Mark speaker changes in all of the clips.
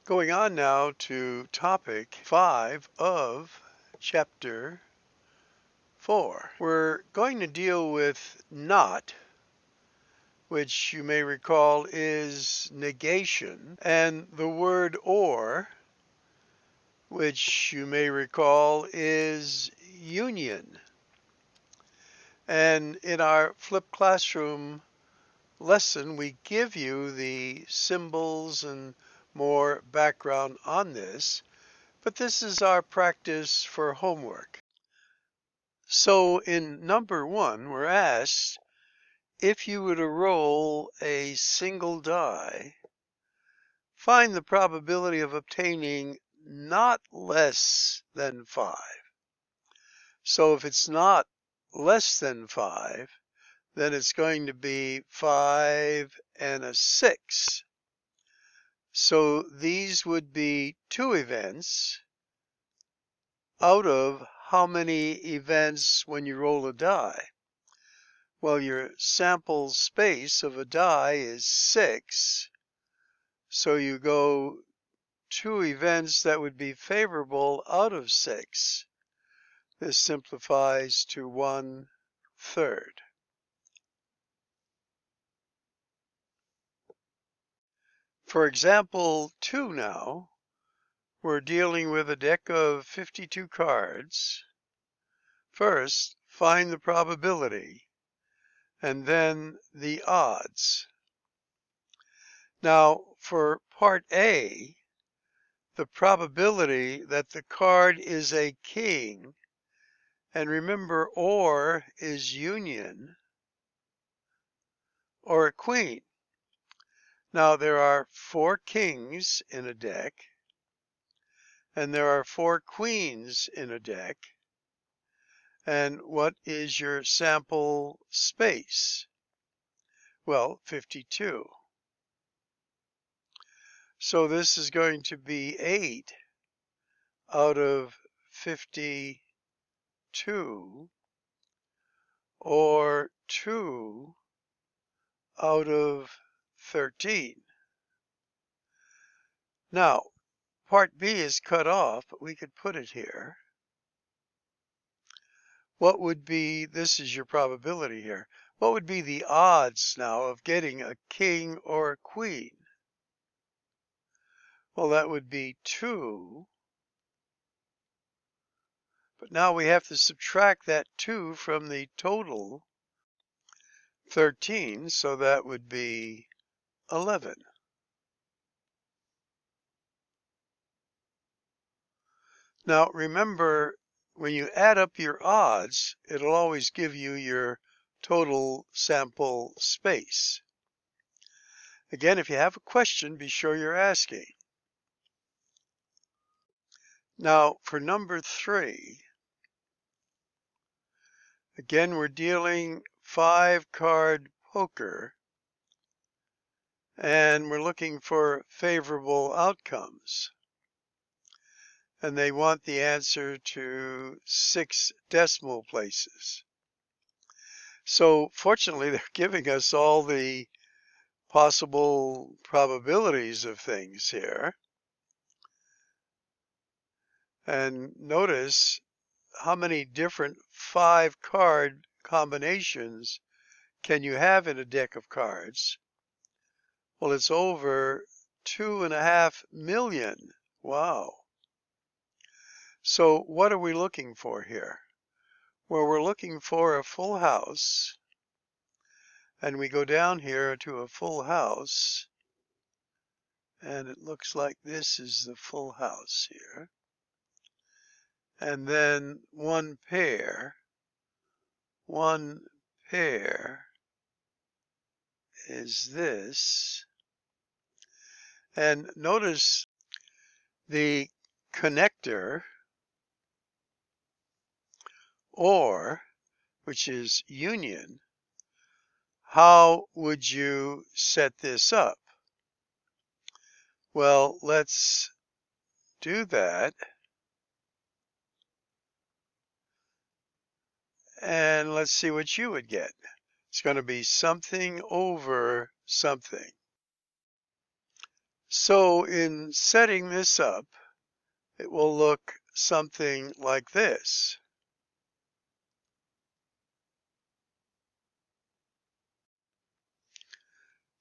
Speaker 1: Going on now to topic 5 of chapter 4. We're going to deal with not, which you may recall is negation, and the word or, which you may recall is union. And in our flipped classroom lesson, we give you the symbols and more background on this. But this is our practice for homework. So in number 1, we're asked if you were to roll a single die, find the probability of obtaining not less than 5. So if it's not less than 5, then it's going to be 5 and a 6. So these would be 2 events out of how many events when you roll a die? Well, your sample space of a die is 6. So you go 2 events that would be favorable out of 6. This simplifies to 1/3. For example 2 now, we're dealing with a deck of 52 cards. First, find the probability, and then the odds. Now, for part A, the probability that the card is a king, and remember or is union, or a queen. Now, there are 4 kings in a deck, and there are 4 queens in a deck. And what is your sample space? Well, 52. So this is going to be 8 out of 52, or 2 out of 13. Now, part B is cut off, but we could put it here. What would be, this is your probability here, what would be the odds now of getting a king or a queen? Well, that would be 2. But now we have to subtract that 2 from the total 13, so that would be 11. Now remember, when you add up your odds, it'll always give you your total sample space. Again, if you have a question, be sure you're asking. Now for number 3, again we're dealing 5-card poker, and we're looking for favorable outcomes. And they want the answer to 6 decimal places. So fortunately, they're giving us all the possible probabilities of things here. And notice how many different 5-card combinations can you have in a deck of cards? Well, it's over 2.5 million. Wow. So what are we looking for here? Well, we're looking for a full house, and we go down here to a full house, and it looks like this is the full house here. And then one pair is this. And notice the connector, or, which is union. How would you set this up? Well, let's do that. And let's see what you would get. It's going to be something over something. So in setting this up, it will look something like this.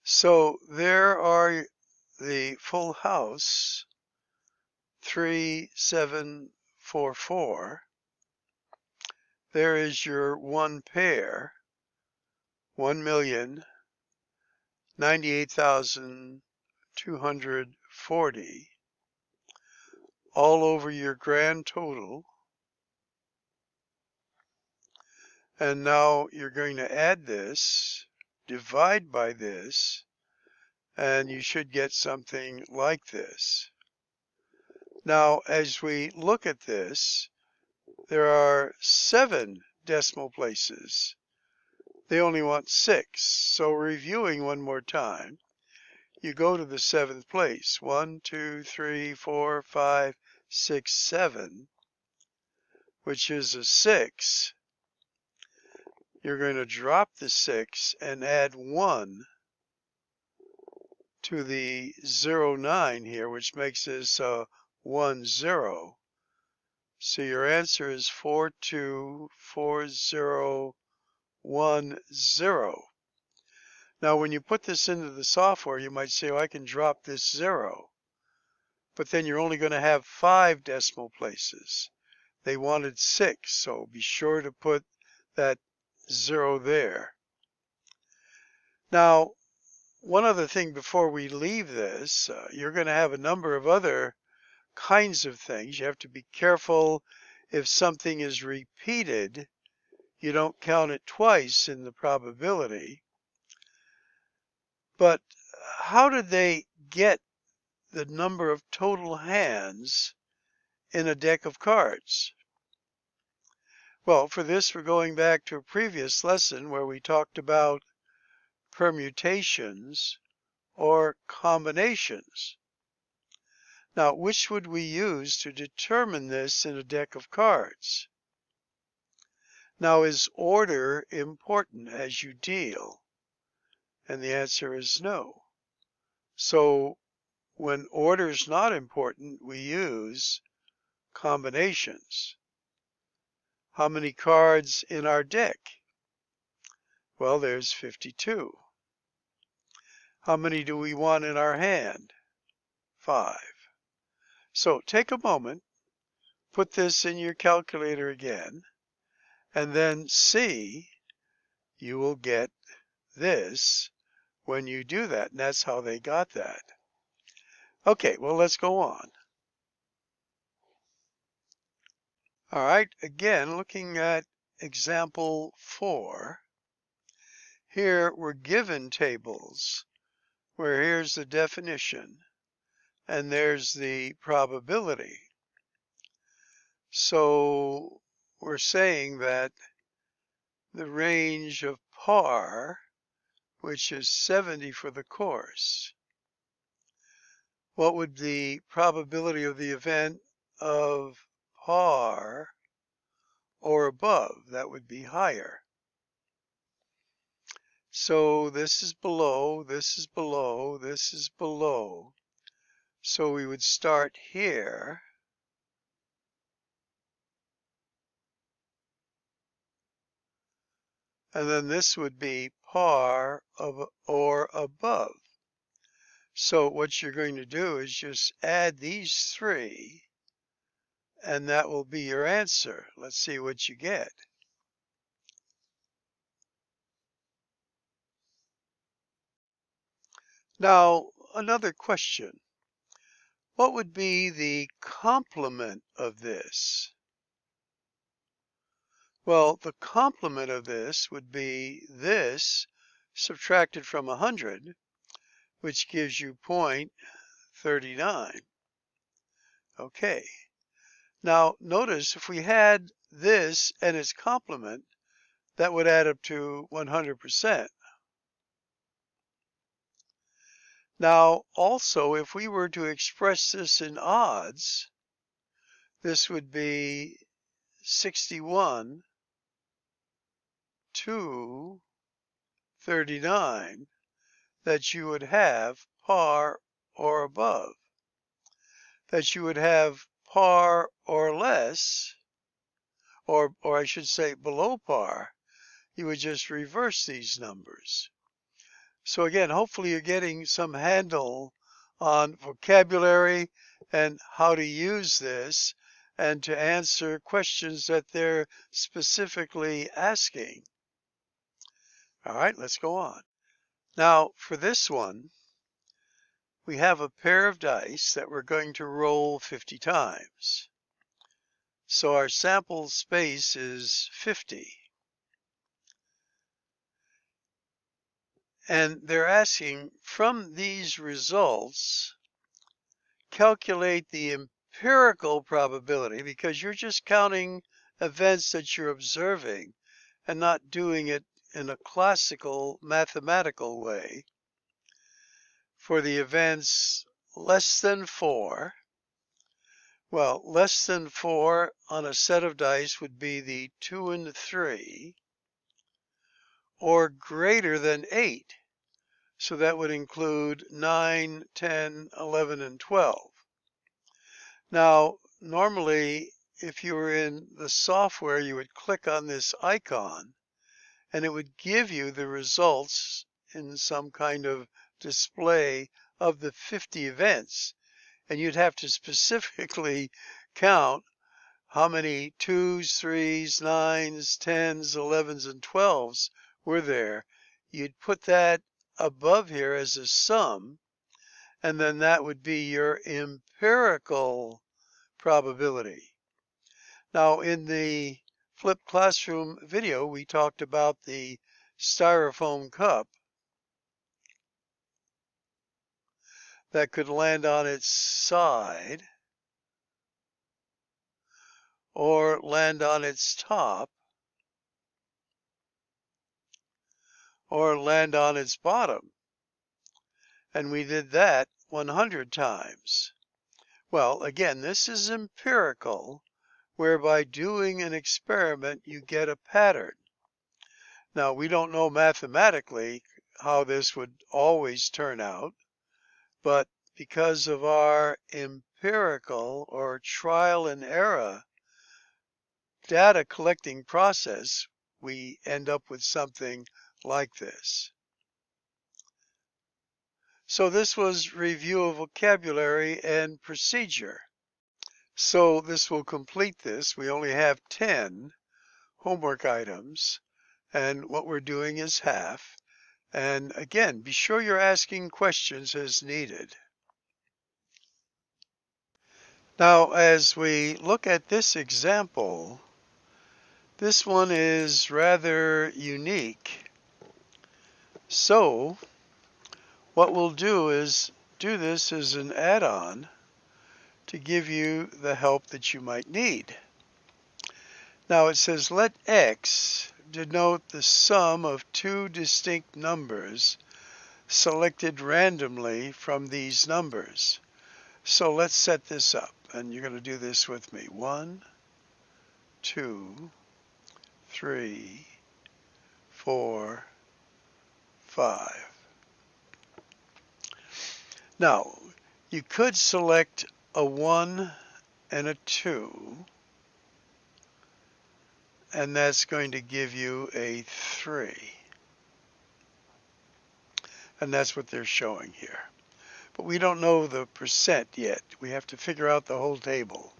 Speaker 1: So there are the full house, 3744. There is your one pair, 1,098,240, all over your grand total. And now you're going to add this, divide by this, and you should get something like this. Now, as we look at this, there are 7 decimal places. They only want 6. So reviewing one more time, you go to the 7th place. 1, 2, 3, 4, 5, 6, 7, which is a 6. You're going to drop the 6 and add 1 to the 09 here, which makes this 1, 0. So your answer is 424010. Now, when you put this into the software, you might say, oh, I can drop this 0. But then you're only going to have 5 decimal places. They wanted 6, so be sure to put that 0 there. Now, one other thing before we leave this, you're going to have a number of other kinds of things. You have to be careful if something is repeated, you don't count it twice in the probability. But how did they get the number of total hands in a deck of cards? Well, for this, we're going back to a previous lesson where we talked about permutations or combinations. Now, which would we use to determine this in a deck of cards? Now, is order important as you deal? And the answer is no. So when order is not important, we use combinations. How many cards in our deck? Well, there's 52. How many do we want in our hand? 5. So take a moment, put this in your calculator again, and then see, you will get this when you do that. And that's how they got that. Okay, well, let's go on. All right, again, looking at example 4. Here we're given tables where here's the definition and there's the probability. So we're saying that the range of par, which is 70 for the course, what would the probability of the event of par or above? That would be higher. So this is below, this is below, this is below. So we would start here. And then this would be par or above. So what you're going to do is just add these 3, and that will be your answer. Let's see what you get. Now, another question. What would be the complement of this? Well, the complement of this would be this subtracted from 100, which gives you 0.39. Okay. Now, notice if we had this and its complement, that would add up to 100%. Now, also, if we were to express this in odds, this would be 61 to 39, that you would have par or above, that you would have par or less, or I should say below par, you would just reverse these numbers. So again, hopefully you're getting some handle on vocabulary and how to use this and to answer questions that they're specifically asking. All right, let's go on. Now, for this one, we have a pair of dice that we're going to roll 50 times. So our sample space is 50. And they're asking, from these results, calculate the empirical probability, because you're just counting events that you're observing and not doing it in a classical mathematical way, for the events less than 4. Well, less than 4 on a set of dice would be the 2 and the 3, or greater than 8. So that would include 9, 10, 11, and 12. Now, normally, if you were in the software, you would click on this icon and it would give you the results in some kind of display of the 50 events. And you'd have to specifically count how many 2s, 3s, 9s, 10s, 11s, and 12s were there. You'd put that above here as a sum, and then that would be your empirical probability. Now, in the flipped classroom video, we talked about the styrofoam cup that could land on its side or land on its top or land on its bottom. And we did that 100 times. Well, again, this is empirical, whereby doing an experiment, you get a pattern. Now, we don't know mathematically how this would always turn out, but because of our empirical or trial and error data collecting process, we end up with something like this. So this was review of vocabulary and procedure. So this will complete this. We only have 10 homework items, and what we're doing is half. And again, be sure you're asking questions as needed. Now, as we look at this example, this one is rather unique. So what we'll do is do this as an add-on to give you the help that you might need. Now it says, let X denote the sum of two distinct numbers selected randomly from these numbers. So let's set this up, and you're going to do this with me. 1, 2, 3, 4, 5. Now, you could select a 1 and a 2, and that's going to give you a 3. And that's what they're showing here. But we don't know the percent yet. We have to figure out the whole table.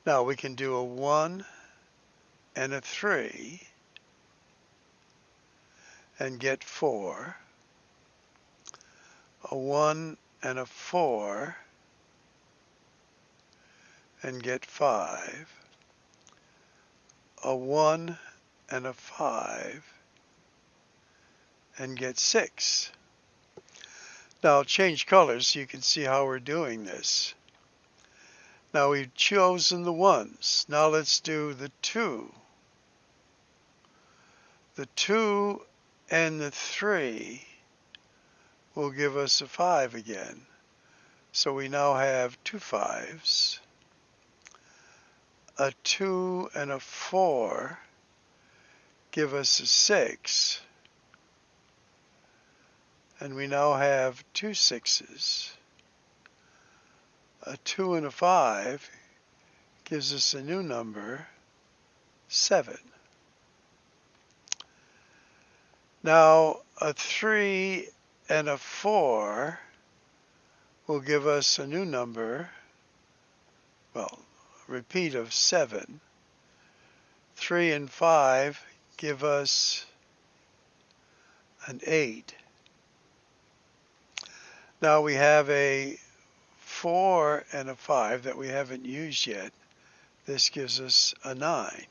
Speaker 1: Now we can do a 1 and a 3 and get 4. A 1 and a 4 and get 5. A 1 and a 5 and get 6. Now I'll change colors so you can see how we're doing this. Now we've chosen the 1s. Now let's do the 2. The 2 and the 3 will give us a 5 again. So we now have 2 5s. A 2 and a 4 give us a 6. and we now have 2 6s. A 2 and a 5 gives us a new number, 7. Now, a 3 and a 4 will give us a new number, well, a repeat of 7. 3 and 5 give us an 8. Now we have a 4 and a 5 that we haven't used yet. This gives us a 9.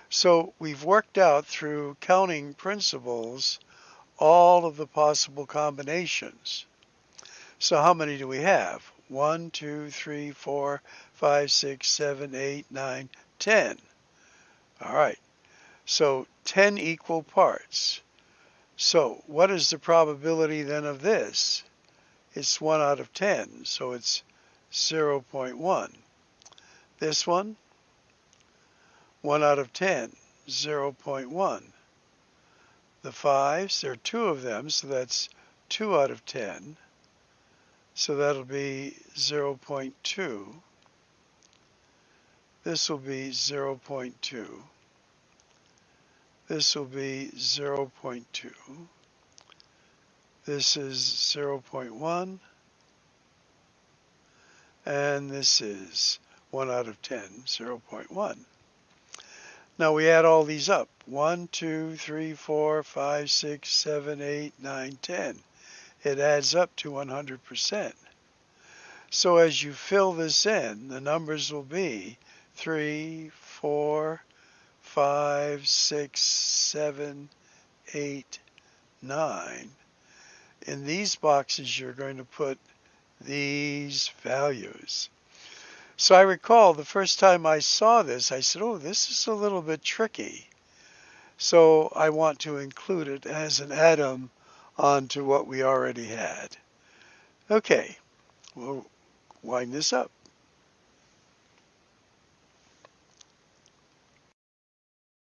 Speaker 1: So we've worked out through counting principles all of the possible combinations. So how many do we have? 1, 2, 3, 4, 5, 6, 7, 8, 9, 10. All right, so 10 equal parts. So what is the probability then of this? It's 1 out of 10, so it's 0.1. This one, 1 out of 10, 0.1. The 5s, there are 2 of them, so that's 2 out of 10. So that'll be 0.2. This will be 0.2. This will be 0.2. This is 0.1. And this is 1 out of 10, 0.1. Now we add all these up. 1, 2, 3, 4, 5, 6, 7, 8, 9, 10. It adds up to 100%. So as you fill this in, the numbers will be 3, 4, 5, 6, 7, 8, 9. In these boxes, you're going to put these values. So I recall the first time I saw this, I said, oh, this is a little bit tricky. So I want to include it as an add-on onto what we already had. Okay, we'll wind this up.